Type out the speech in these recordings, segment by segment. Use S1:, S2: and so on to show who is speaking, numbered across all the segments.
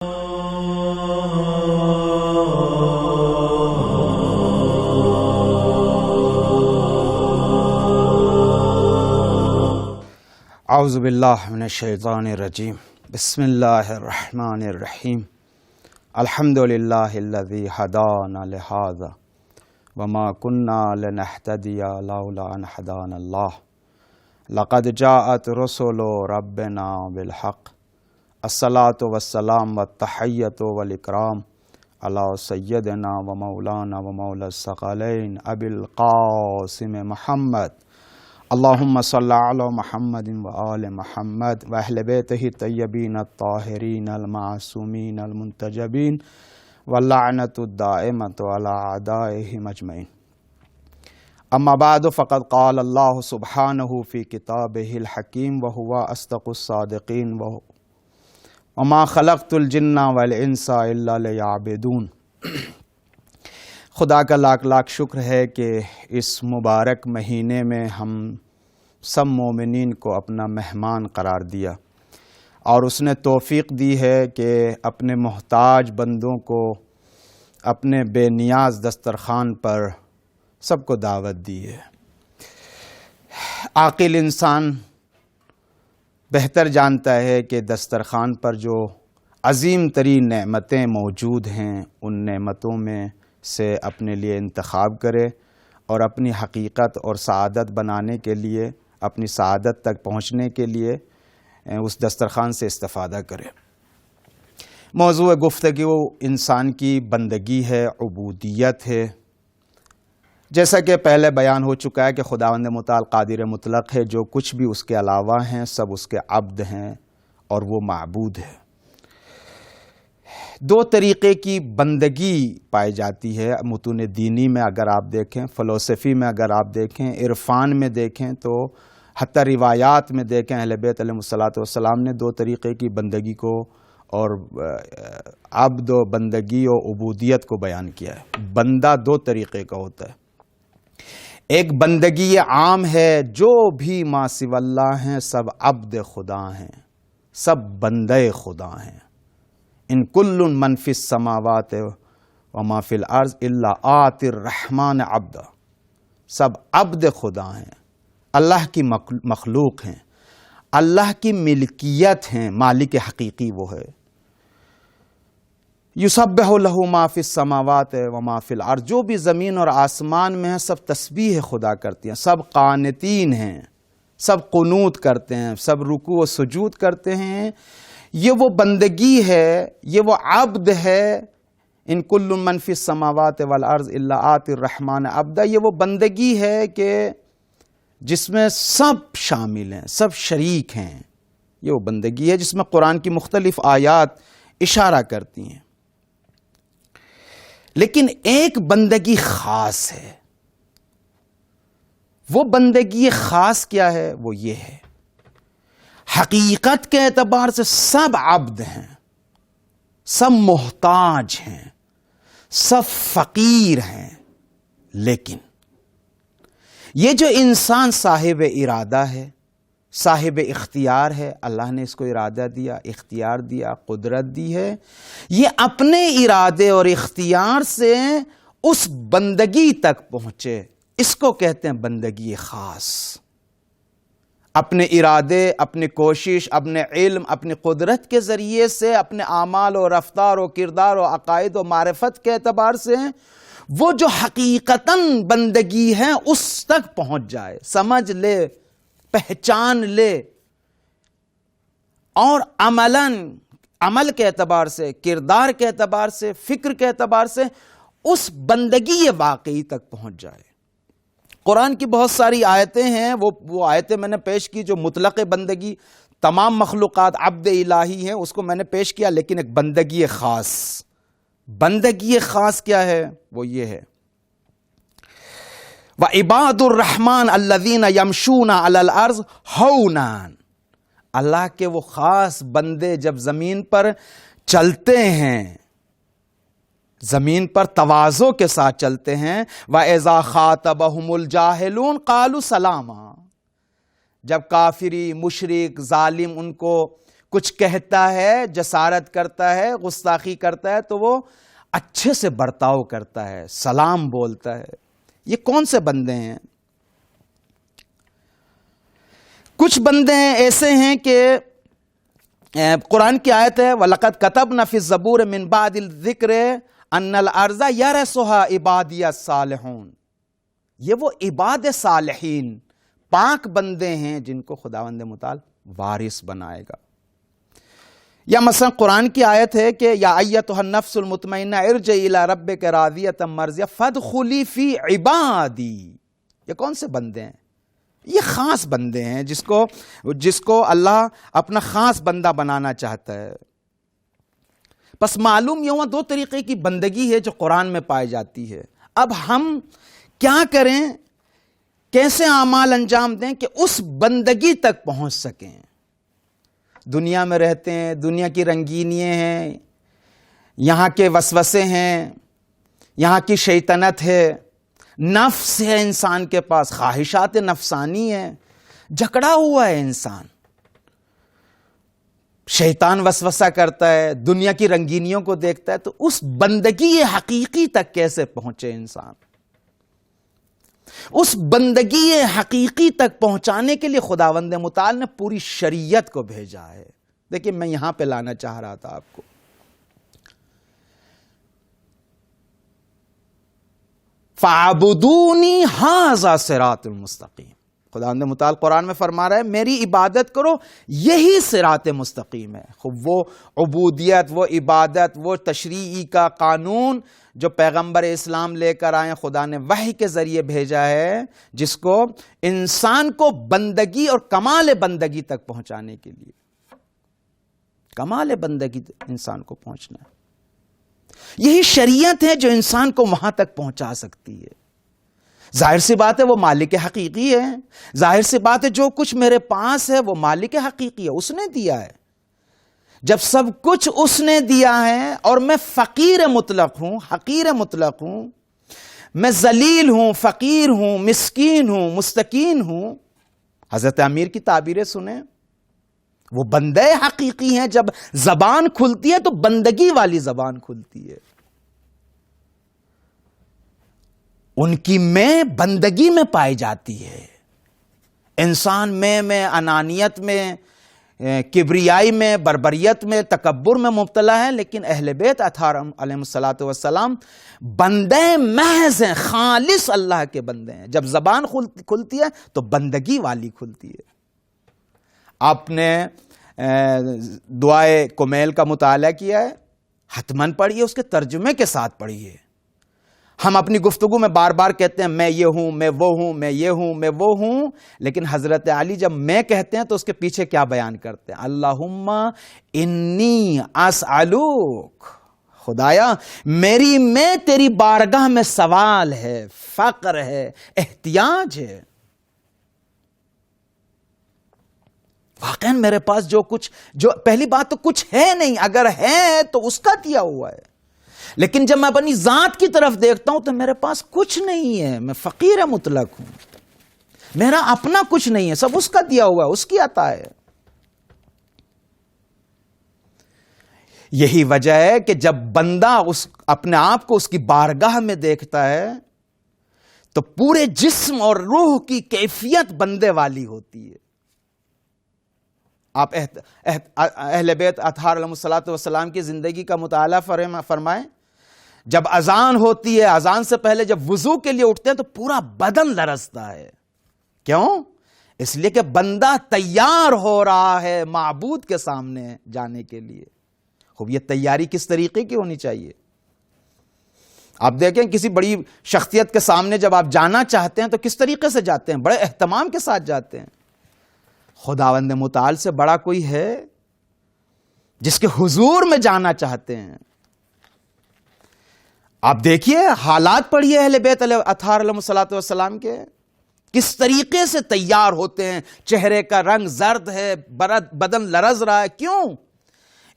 S1: اعوذ باللہ من الشیطان الرجیم بسم اللہ الرحمن الرحیم الحمدللہ الذی ہدانا لہذا وما كنا لنہتدی لولا ان ہدانا اللہ لقد جاءت رسل ربنا بالحق الصلاة والسلام والتحیۃ والاکرام علی سیدنا ومولانا ومولا الثقلین ابی القاسم محمد اللہم صلی علی محمد وآل محمد واہل بیتہ الطیبین الطاہرین المعصومین المنتجبین واللعنۃ الدائمۃ علی اعدائہم اجمعین. اما بعد فقد قال اللہ سبحانہ فی کتابہ الحکیم وہو اصدق الصادقین وما خلقت الجن والانس الا لیعبدون. خدا کا لاکھ لاکھ شکر ہے کہ اس مبارک مہینے میں ہم سب مومنین کو اپنا مہمان قرار دیا اور اس نے توفیق دی ہے کہ اپنے محتاج بندوں کو اپنے بے نیاز دسترخوان پر سب کو دعوت دی ہے. عاقل انسان بہتر جانتا ہے کہ دسترخوان پر جو عظیم ترین نعمتیں موجود ہیں ان نعمتوں میں سے اپنے لیے انتخاب کرے اور اپنی حقیقت اور سعادت بنانے کے لیے، اپنی سعادت تک پہنچنے کے لیے اس دسترخوان سے استفادہ کرے. موضوع گفتگو انسان کی بندگی ہے، عبودیت ہے. جیسا کہ پہلے بیان ہو چکا ہے کہ خداوند متعال قادر مطلق ہے، جو کچھ بھی اس کے علاوہ ہیں سب اس کے عبد ہیں اور وہ معبود ہے. دو طریقے کی بندگی پائی جاتی ہے متون دینی میں. اگر آپ دیکھیں، فلسفی میں اگر آپ دیکھیں، عرفان میں دیکھیں، تو حتی روایات میں دیکھیں، اہل بیت علیہ الصلوۃ والسلام نے دو طریقے کی بندگی کو اور عبد و بندگی و عبودیت کو بیان کیا ہے. بندہ دو طریقے کا ہوتا ہے. ایک بندگی عام ہے، جو بھی ما سوی اللہ ہیں سب عبد خدا ہیں، سب بندے خدا ہیں. ان کل من فی السماوات وما فی الارض الا آتی الرحمن عبدا. سب عبد خدا ہیں، اللہ کی مخلوق ہیں، اللہ کی ملکیت ہیں. مالک حقیقی وہ ہے. یسبح لہ ما فی السماوات وما فی الارض. جو بھی زمین اور آسمان میں ہیں سب تسبیح خدا کرتی ہیں، سب قانتین ہیں، سب قنوت کرتے ہیں، سب رکوع و سجود کرتے ہیں. یہ وہ بندگی ہے، یہ وہ عبد ہے. ان کل من فی السماوات والارض الا آتی الرحمن عبدا. یہ وہ بندگی ہے کہ جس میں سب شامل ہیں، سب شریک ہیں. یہ وہ بندگی ہے جس میں قرآن کی مختلف آیات اشارہ کرتی ہیں. لیکن ایک بندگی خاص ہے. وہ بندگی خاص کیا ہے؟ وہ یہ ہے، حقیقت کے اعتبار سے سب عبد ہیں، سب محتاج ہیں، سب فقیر ہیں. لیکن یہ جو انسان صاحب ارادہ ہے، صاحب اختیار ہے، اللہ نے اس کو ارادہ دیا، اختیار دیا، قدرت دی ہے. یہ اپنے ارادے اور اختیار سے اس بندگی تک پہنچے، اس کو کہتے ہیں بندگی خاص. اپنے ارادے، اپنے کوشش، اپنے علم، اپنی قدرت کے ذریعے سے، اپنے اعمال و رفتار و کردار و عقائد و معرفت کے اعتبار سے وہ جو حقیقتاً بندگی ہے اس تک پہنچ جائے، سمجھ لے، پہچان لے، اور عمل کے اعتبار سے، کردار کے اعتبار سے، فکر کے اعتبار سے اس بندگی واقعی تک پہنچ جائے. قرآن کی بہت ساری آیتیں ہیں، وہ آیتیں میں نے پیش کی جو مطلق بندگی، تمام مخلوقات عبد الہی ہیں، اس کو میں نے پیش کیا. لیکن ایک بندگی خاص، بندگی خاص کیا ہے؟ وہ یہ ہے، وَعِبَادُ الرَّحْمَنِ الَّذِينَ يَمْشُونَ عَلَى الْأَرْضِ هَوْنًا. اللہ کے وہ خاص بندے جب زمین پر چلتے ہیں، زمین پر تواضع کے ساتھ چلتے ہیں. وَإِذَا خَاطَبَهُمُ الْجَاهِلُونَ قَالُوا سَلَامًا. جب کافری، مشرک، ظالم ان کو کچھ کہتا ہے، جسارت کرتا ہے، گستاخی کرتا ہے تو وہ اچھے سے برتاؤ کرتا ہے، سلام بولتا ہے۔ یہ کون سے بندے ہیں؟ کچھ بندے ایسے ہیں کہ قرآن کی آیت ہے وَلَقَدْ كَتَبْنَا فِي الزَّبُورِ مِن بَعْدِ الذِّكْرِ أَنَّ الْأَرْضَ يَرِثُهَا عِبَادِيَ الصَّالِحُونَ۔ یہ وہ عباد صالحین پاک بندے ہیں جن کو خداوند متعال وارث بنائے گا۔ یا مثلا قرآن کی آیت ہے کہ یا ایتھا النفس المطمئنہ ارجعی الی ربک راضیۃ مرضیہ فادخلی فی عبادی۔ یہ کون سے بندے ہیں؟ یہ خاص بندے ہیں جس کو اللہ اپنا خاص بندہ بنانا چاہتا ہے۔ پس معلوم یہ ہوا دو طریقے کی بندگی ہے جو قرآن میں پائی جاتی ہے۔ اب ہم کیا کریں، کیسے اعمال انجام دیں کہ اس بندگی تک پہنچ سکیں؟ دنیا میں رہتے ہیں، دنیا کی رنگینیاں ہیں، یہاں کے وسوسے ہیں، یہاں کی شیطنت ہے، نفس ہے انسان کے پاس، خواہشات نفسانی ہے، جکڑا ہوا ہے انسان، شیطان وسوسہ کرتا ہے، دنیا کی رنگینیوں کو دیکھتا ہے، تو اس بندگی حقیقی تک کیسے پہنچے انسان؟ اس بندگی حقیقی تک پہنچانے کے لیے خداوند متعال نے پوری شریعت کو بھیجا ہے۔ دیکھیں میں یہاں پہ لانا چاہ رہا تھا آپ کو، فَاعْبُدُونِي هَذَا صِرَاطٌ مُسْتَقِيمٌ۔ خداوند متعال قرآن میں فرما رہا ہے میری عبادت کرو، یہی صراط مستقیم ہے۔ خوب وہ عبودیت، وہ عبادت، وہ تشریعی کا قانون جو پیغمبر اسلام لے کر آئے، خدا نے وحی کے ذریعے بھیجا ہے، جس کو انسان کو بندگی اور کمال بندگی تک پہنچانے کے لیے، کمال بندگی انسان کو پہنچنا ہے۔ یہی شریعت ہے جو انسان کو وہاں تک پہنچا سکتی ہے۔ ظاہر سی بات ہے وہ مالک حقیقی ہے، ظاہر سی بات ہے جو کچھ میرے پاس ہے وہ مالک حقیقی ہے، اس نے دیا ہے۔ جب سب کچھ اس نے دیا ہے اور میں فقیر مطلق ہوں، حقیر مطلق ہوں، میں ذلیل ہوں، فقیر ہوں، مسکین ہوں، مستکین ہوں، حضرت امیر کی تعبیریں سنیں، وہ بندے حقیقی ہیں۔ جب زبان کھلتی ہے تو بندگی والی زبان کھلتی ہے، ان کی میں بندگی میں پائی جاتی ہے۔ انسان میں انانیت میں، کبریائی میں، بربریت میں، تکبر میں مبتلا ہے، لیکن اہل بیت اطہار علیہ الصلوۃ والسلام بندے محض ہیں، خالص اللہ کے بندے ہیں۔ جب زبان کھلتی ہے تو بندگی والی کھلتی ہے۔ آپ نے دعائے کمیل کا مطالعہ کیا ہے، حتماً پڑھیے، اس کے ترجمے کے ساتھ پڑھیے۔ ہم اپنی گفتگو میں بار بار کہتے ہیں میں یہ ہوں، میں وہ ہوں، میں یہ ہوں، میں وہ ہوں، لیکن حضرت علی جب میں کہتے ہیں تو اس کے پیچھے کیا بیان کرتے ہیں؟ اللہم انی اسألوک، خدایا میری میں تیری بارگاہ میں سوال ہے، فقر ہے، احتیاج ہے۔ واقعاً میرے پاس جو پہلی بات تو کچھ ہے نہیں، اگر ہے تو اس کا دیا ہوا ہے، لیکن جب میں اپنی ذات کی طرف دیکھتا ہوں تو میرے پاس کچھ نہیں ہے، میں فقیر مطلق ہوں، میرا اپنا کچھ نہیں ہے، سب اس کا دیا ہوا ہے، اس کی عطا ہے۔ یہی وجہ ہے کہ جب بندہ اپنے آپ کو اس کی بارگاہ میں دیکھتا ہے تو پورے جسم اور روح کی کیفیت بندے والی ہوتی ہے۔ آپ اہل بیت اطہار علیہ الصلوۃ والسلام کی زندگی کا مطالعہ فرمائیں، جب اذان ہوتی ہے، اذان سے پہلے جب وضو کے لیے اٹھتے ہیں تو پورا بدن لرزتا ہے۔ کیوں؟ اس لیے کہ بندہ تیار ہو رہا ہے معبود کے سامنے جانے کے لیے۔ خوب یہ تیاری کس طریقے کی ہونی چاہیے؟ آپ دیکھیں کسی بڑی شخصیت کے سامنے جب آپ جانا چاہتے ہیں تو کس طریقے سے جاتے ہیں؟ بڑے اہتمام کے ساتھ جاتے ہیں۔ خداوند متعال سے بڑا کوئی ہے جس کے حضور میں جانا چاہتے ہیں؟ آپ دیکھیے، حالات پڑھیے اہل بیت اطہار علیہ الصلوۃ والسلام کے، کس طریقے سے تیار ہوتے ہیں، چہرے کا رنگ زرد ہے، بدن لرز رہا ہے۔ کیوں؟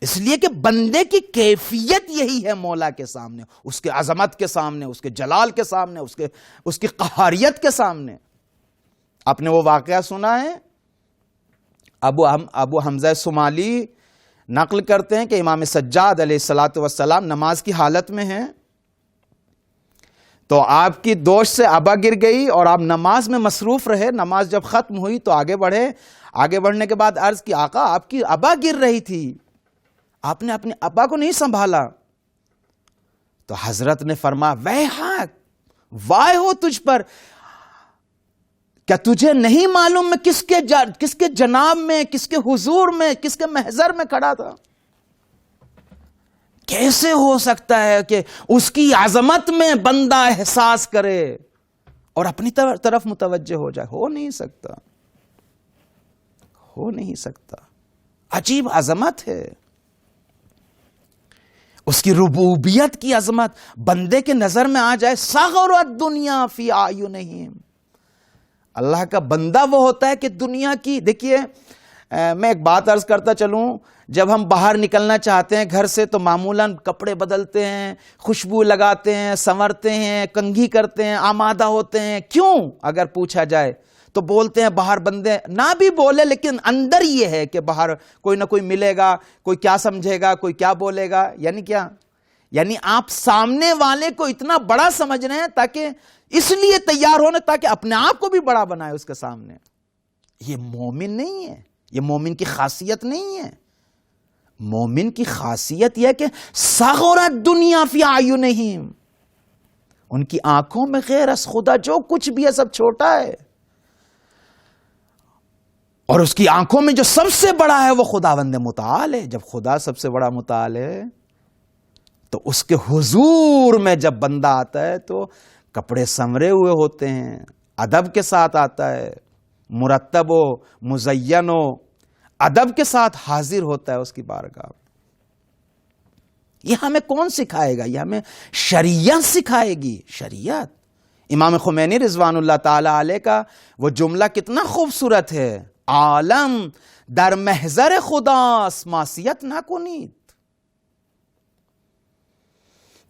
S1: اس لیے کہ بندے کی کیفیت یہی ہے مولا کے سامنے، اس کے عظمت کے سامنے، اس کے جلال کے سامنے، اس کی قہاریت کے سامنے۔ آپ نے وہ واقعہ سنا ہے ابو حمزہ صومالی نقل کرتے ہیں کہ امام سجاد علیہ الصلاۃ والسلام نماز کی حالت میں ہیں تو آپ کی دوش سے ابا گر گئی اور آپ نماز میں مصروف رہے. نماز جب ختم ہوئی تو آگے بڑھے. آگے بڑھنے کے بعد عرض کی آقا آپ کی ابا گر رہی تھی, آپ نے اپنے ابا کو نہیں سنبھالا. تو حضرت نے فرمایا ویحک, وائے ہو تجھ پر, کیا تجھے نہیں معلوم میں کس کے جناب میں, کس کے حضور میں, کس کے محضر میں کھڑا تھا؟ کیسے ہو سکتا ہے کہ اس کی عظمت میں بندہ احساس کرے اور اپنی طرف متوجہ ہو جائے؟ ہو نہیں سکتا, ہو نہیں سکتا. عجیب عظمت ہے اس کی, ربوبیت کی عظمت بندے کے نظر میں آ جائے. صغرت دنیا فی اعینہم, اللہ کا بندہ وہ ہوتا ہے کہ دنیا کی, دیکھیے میں ایک بات عرض کرتا چلوں, جب ہم باہر نکلنا چاہتے ہیں گھر سے تو معمولاً کپڑے بدلتے ہیں, خوشبو لگاتے ہیں, سنورتے ہیں, کنگھی کرتے ہیں, آمادہ ہوتے ہیں. کیوں اگر پوچھا جائے تو بولتے ہیں باہر بندے, نہ بھی بولے لیکن اندر یہ ہے کہ باہر کوئی نہ کوئی ملے گا, کوئی کیا سمجھے گا, کوئی کیا بولے گا. یعنی کیا؟ یعنی آپ سامنے والے کو اتنا بڑا سمجھ رہے ہیں تاکہ اس لیے تیار ہونا تاکہ اپنے آپ کو بھی بڑا بنائے اس کے سامنے. یہ مومن نہیں ہے, یہ مومن کی خاصیت نہیں ہے. مومن کی خاصیت یہ ہے کہ صغرت دنیا فی اعینہم, ان کی آنکھوں میں غیر از خدا جو کچھ بھی ہے سب چھوٹا ہے, اور اس کی آنکھوں میں جو سب سے بڑا ہے وہ خداوند متعال ہے. جب خدا سب سے بڑا متعال ہے تو اس کے حضور میں جب بندہ آتا ہے تو کپڑے سنورے ہوئے ہوتے ہیں, ادب کے ساتھ آتا ہے, مرتب و مزین و ادب کے ساتھ حاضر ہوتا ہے اس کی بارگاہ. یہ ہمیں کون سکھائے گا؟ یہ ہمیں شریعت سکھائے گی. شریعت. امام خمینی رضوان اللہ تعالی علیہ کا وہ جملہ کتنا خوبصورت ہے, عالم در محضر خدا معصیت نہ کنید.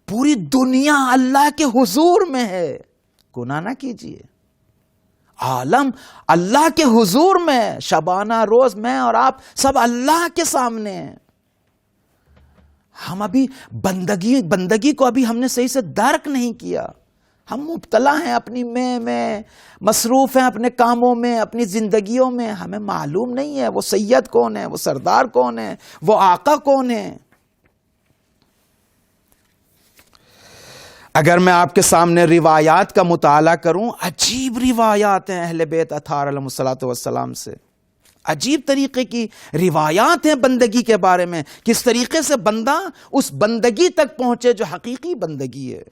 S1: پوری دنیا اللہ کے حضور میں ہے, گناہ نہ کیجیے. عالم اللہ کے حضور میں, شبانہ روز میں اور آپ سب اللہ کے سامنے ہیں. ہم ابھی بندگی کو ابھی ہم نے صحیح سے درک نہیں کیا. ہم مبتلا ہیں اپنی میں مصروف ہیں اپنے کاموں میں, اپنی زندگیوں میں. ہمیں معلوم نہیں ہے وہ سید کون ہے, وہ سردار کون ہے, وہ آقا کون ہے. اگر میں آپ کے سامنے روایات کا مطالعہ کروں, عجیب روایات ہیں اہل بیت اطہار علیہم الصلوۃ والسلام سے. عجیب طریقے کی روایات ہیں بندگی کے بارے میں, کس طریقے سے بندہ اس بندگی تک پہنچے جو حقیقی بندگی ہے.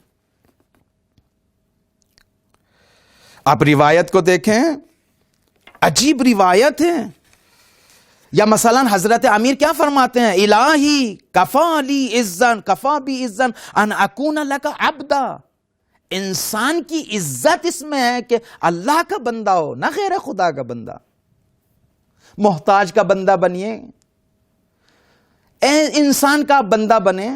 S1: آپ روایت کو دیکھیں, عجیب روایت ہے. یا مثلا حضرت امیر کیا فرماتے ہیں, الہی کفا لی عزن, کفا بی عزن ان اکون لک عبدا. انسان کی عزت اس میں ہے کہ اللہ کا بندہ ہو, نہ غیر خدا کا بندہ. محتاج کا بندہ بنیے, انسان کا بندہ بنے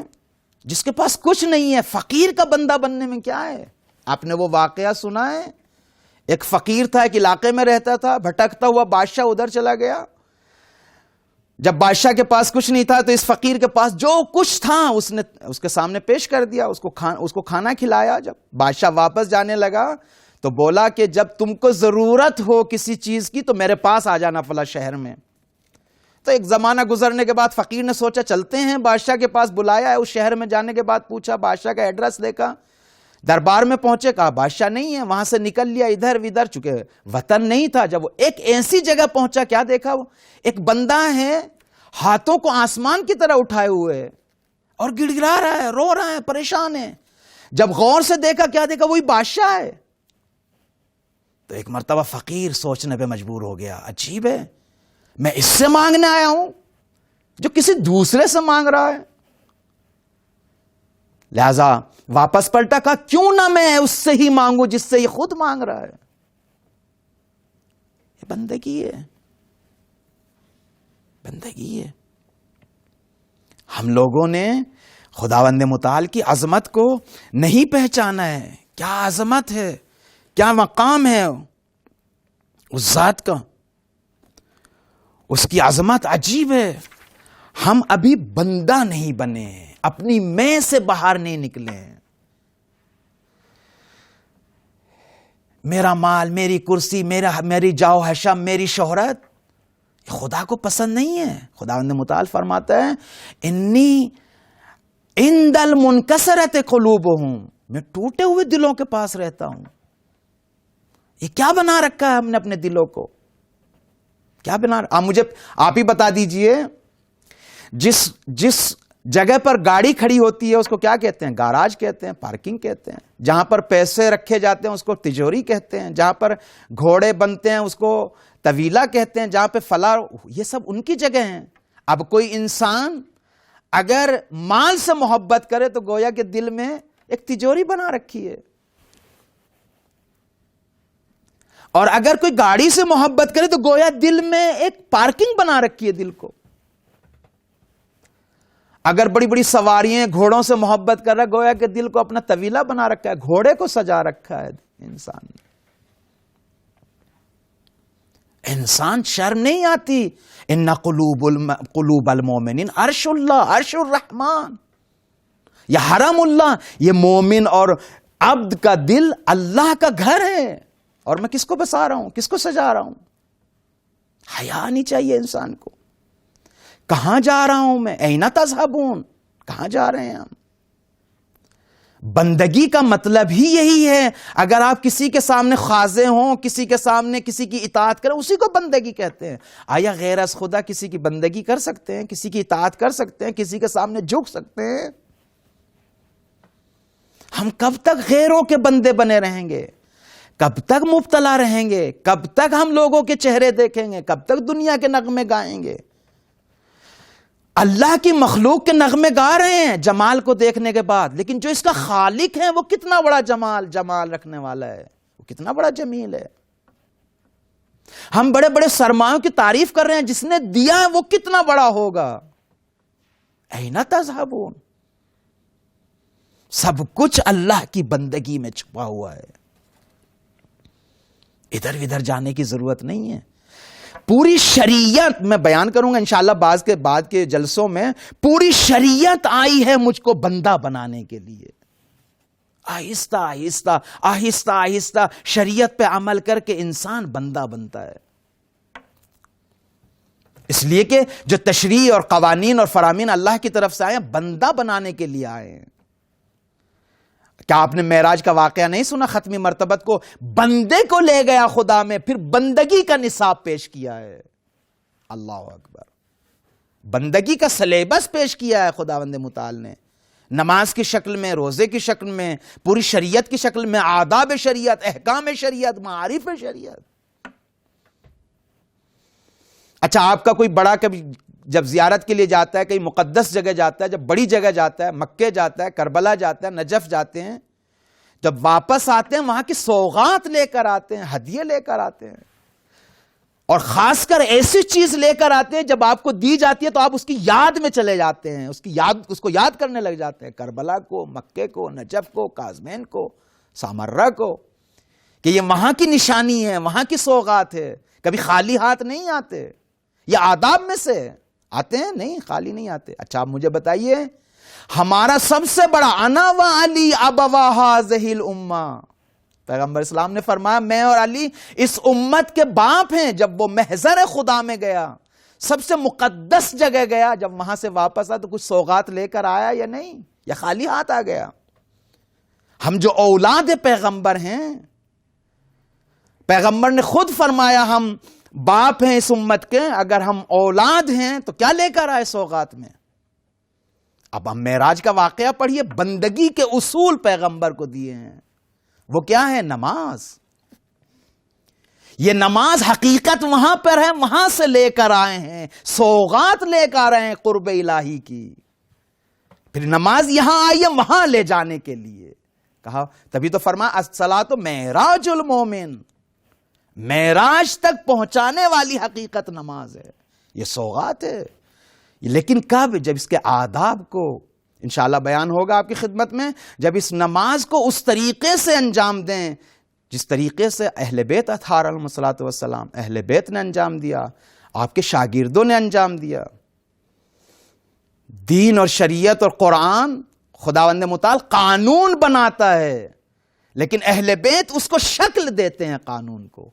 S1: جس کے پاس کچھ نہیں ہے. فقیر کا بندہ بننے میں کیا ہے؟ آپ نے وہ واقعہ سنا ہے, ایک فقیر تھا, ایک علاقے میں رہتا تھا, بھٹکتا ہوا بادشاہ ادھر چلا گیا. جب بادشاہ کے پاس کچھ نہیں تھا تو اس فقیر کے پاس جو کچھ تھا اس نے اس کے سامنے پیش کر دیا, اس کو کھانا کھلایا. جب بادشاہ واپس جانے لگا تو بولا کہ جب تم کو ضرورت ہو کسی چیز کی تو میرے پاس آ جانا فلاں شہر میں. تو ایک زمانہ گزرنے کے بعد فقیر نے سوچا چلتے ہیں, بادشاہ کے پاس بلایا ہے. اس شہر میں جانے کے بعد پوچھا, بادشاہ کا ایڈریس دیکھا, دربار میں پہنچے, کہا بادشاہ نہیں ہے. وہاں سے نکل لیا ادھر ادھر, چونکہ وطن نہیں تھا. جب وہ ایک ایسی جگہ پہنچا, کیا دیکھا, وہ ایک بندہ ہے ہاتھوں کو آسمان کی طرح اٹھائے ہوئے اور گڑ گڑا رہا ہے, رو رہا ہے, پریشان ہے. جب غور سے دیکھا, کیا دیکھا, وہی بادشاہ ہے. تو ایک مرتبہ فقیر سوچنے پہ مجبور ہو گیا, عجیب ہے, میں اس سے مانگنے آیا ہوں جو کسی دوسرے سے مانگ رہا ہے. لہذا واپس پلٹا, کہا کیوں نہ میں اس سے ہی مانگوں جس سے یہ خود مانگ رہا ہے. یہ بندگی ہے, بندگی ہے. ہم لوگوں نے خداوند متعال کی عظمت کو نہیں پہچانا ہے. کیا عظمت ہے, کیا مقام ہے اس ذات کا. اس کی عظمت عجیب ہے. ہم ابھی بندہ نہیں بنے ہیں، اپنی میں سے باہر نہیں نکلے ہیں۔ میرا مال، میری کرسی، میری جاؤ حشم، میری شہرت خدا کو پسند نہیں ہے۔ خداوند متعال فرماتا ہے انی عند المنکسرۃ قلوبہم، میں ٹوٹے ہوئے دلوں کے پاس رہتا ہوں۔ یہ کیا بنا رکھا ہے ہم نے اپنے دلوں کو؟ کیا بنا آپ ہی بتا دیجئے، جس جگہ پر گاڑی کھڑی ہوتی ہے اس کو کیا کہتے ہیں؟ گاراج کہتے ہیں، پارکنگ کہتے ہیں۔ جہاں پر پیسے رکھے جاتے ہیں اس کو تجوری کہتے ہیں۔ جہاں پر گھوڑے بنتے ہیں اس کو طویلہ کہتے ہیں۔ جہاں پہ فلاں، یہ سب ان کی جگہ ہیں۔ اب کوئی انسان اگر مال سے محبت کرے تو گویا کہ دل میں ایک تجوری بنا رکھی ہے، اور اگر کوئی گاڑی سے محبت کرے تو گویا دل میں ایک پارکنگ بنا رکھی ہے دل کو۔ اگر بڑی بڑی سواریاں گھوڑوں سے محبت کر رہا ہے گویا کہ دل کو اپنا طویلہ بنا رکھا ہے، گھوڑے کو سجا رکھا ہے انسان نے۔ انسان شرم نہیں آتی، ان قلوب المؤمنین عرش اللہ، عرش الرحمن، یہ حرم اللہ، یہ مومن اور عبد کا دل اللہ کا گھر ہے، اور میں کس کو بسا رہا ہوں، کس کو سجا رہا ہوں؟ حیا نہیں چاہیے انسان کو۔ کہاں جا رہا ہوں میں؟ اینا تذہبون، کہاں جا رہے ہیں ہم؟ بندگی کا مطلب ہی یہی ہے۔ اگر آپ کسی کے سامنے خاضع ہوں، کسی کے سامنے کسی کی اطاعت کریں، اسی کو بندگی کہتے ہیں۔ آیا غیر از خدا کسی کی بندگی کر سکتے ہیں؟ کسی کی اطاعت کر سکتے ہیں؟ کسی کے سامنے جھک سکتے ہیں؟ ہم کب تک غیروں کے بندے بنے رہیں گے؟ کب تک مبتلا رہیں گے؟ کب تک ہم لوگوں کے چہرے دیکھیں گے؟ کب تک دنیا کے نغمے گائیں گے؟ اللہ کی مخلوق کے نغمے گا رہے ہیں جمال کو دیکھنے کے بعد، لیکن جو اس کا خالق ہے وہ کتنا بڑا جمال رکھنے والا ہے، وہ کتنا بڑا جمیل ہے۔ ہم بڑے بڑے سرمایوں کی تعریف کر رہے ہیں، جس نے دیا ہے وہ کتنا بڑا ہوگا۔ اینا تذہبون، سب کچھ اللہ کی بندگی میں چھپا ہوا ہے، ادھر ادھر جانے کی ضرورت نہیں ہے۔ پوری شریعت میں بیان کروں گا انشاءاللہ بعد کے جلسوں میں، پوری شریعت آئی ہے مجھ کو بندہ بنانے کے لیے۔ آہستہ آہستہ آہستہ آہستہ شریعت پہ عمل کر کے انسان بندہ بنتا ہے۔ اس لیے کہ جو تشریع اور قوانین اور فرامین اللہ کی طرف سے آئے ہیں بندہ بنانے کے لیے آئے ہیں۔ کیا آپ نے معراج کا واقعہ نہیں سنا؟ ختمی مرتبت کو بندے کو لے گیا خدا میں، پھر بندگی کا نصاب پیش کیا ہے۔ اللہ اکبر، بندگی کا سلیبس پیش کیا ہے خداوند متعال نے، نماز کی شکل میں، روزے کی شکل میں، پوری شریعت کی شکل میں، آداب شریعت، احکام شریعت، معارف شریعت۔ اچھا، آپ کا کوئی بڑا کبھی جب زیارت کے لیے جاتا ہے، کہیں مقدس جگہ جاتا ہے، جب بڑی جگہ جاتا ہے، مکے جاتا ہے، کربلا جاتا ہے، نجف جاتے ہیں، جب واپس آتے ہیں وہاں کی سوغات لے کر آتے ہیں، ہدیے لے کر آتے ہیں، اور خاص کر ایسی چیز لے کر آتے ہیں جب آپ کو دی جاتی ہے تو آپ اس کی یاد میں چلے جاتے ہیں، اس کو یاد کرنے لگ جاتے ہیں، کربلا کو، مکے کو، نجف کو، کاظمین کو، سامرہ کو، کہ یہ وہاں کی نشانی ہے، وہاں کی سوغات ہے۔ کبھی خالی ہاتھ نہیں آتے، یہ آداب میں سے آتے ہیں، نہیں خالی نہیں آتے۔ اچھا آپ مجھے بتائیے، ہمارا سب سے بڑا انا و علی ابوا ھذہ الامہ، پیغمبر اسلام نے فرمایا میں اور علی اس امت کے باپ ہیں۔ جب وہ محضر خدا میں گیا، سب سے مقدس جگہ گیا، جب وہاں سے واپس آیا تو کچھ سوغات لے کر آیا یا نہیں، یا خالی ہاتھ آ گیا؟ ہم جو اولاد پیغمبر ہیں، پیغمبر نے خود فرمایا ہم باپ ہیں اس امت کے، اگر ہم اولاد ہیں تو کیا لے کر آئے سوغات میں؟ اب ہم معراج کا واقعہ پڑھیے، بندگی کے اصول پیغمبر کو دیے ہیں، وہ کیا ہے؟ نماز۔ یہ نماز حقیقت وہاں پر ہے، وہاں سے لے کر آئے ہیں، سوغات لے کر آئے ہیں قرب الہی کی، پھر نماز یہاں آئی ہے وہاں لے جانے کے لیے کہا، تبھی تو فرمایا الصلاۃ معراج المومن، معراج تک پہنچانے والی حقیقت نماز ہے، یہ سوغات ہے۔ لیکن کب؟ جب اس کے آداب کو انشاءاللہ بیان ہوگا آپ کی خدمت میں، جب اس نماز کو اس طریقے سے انجام دیں جس طریقے سے اہل بیت اطہار علیہم الصلاۃ والسلام، اہل بیت نے انجام دیا، آپ کے شاگردوں نے انجام دیا۔ دین اور شریعت اور قرآن خداوند متعال قانون بناتا ہے، لیکن اہل بیت اس کو شکل دیتے ہیں قانون کو.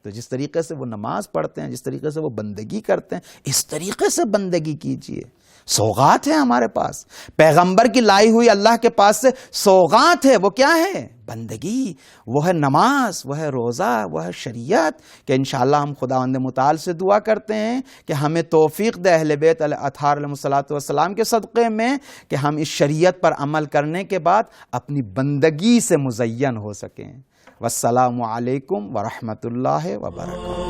S1: تو جس طریقے سے وہ نماز پڑھتے ہیں، جس طریقے سے وہ بندگی کرتے ہیں، اس طریقے سے بندگی کیجئے. سوغات ہے ہمارے پاس، پیغمبر کی لائی ہوئی اللہ کے پاس سے سوغات ہے. وہ کیا ہے؟ بندگی، وہ ہے نماز، وہ ہے روزہ، وہ ہے شریعت. کہ انشاءاللہ ہم خداوند متعال سے دعا کرتے ہیں کہ ہمیں توفیق دے اہل بیت اطہار علیہ الصلوۃ والسلام کے صدقے میں، کہ ہم اس شریعت پر عمل کرنے کے بعد اپنی بندگی سے مزین ہو سکیں. والسلام علیکم ورحمۃ اللہ وبرکاتہ.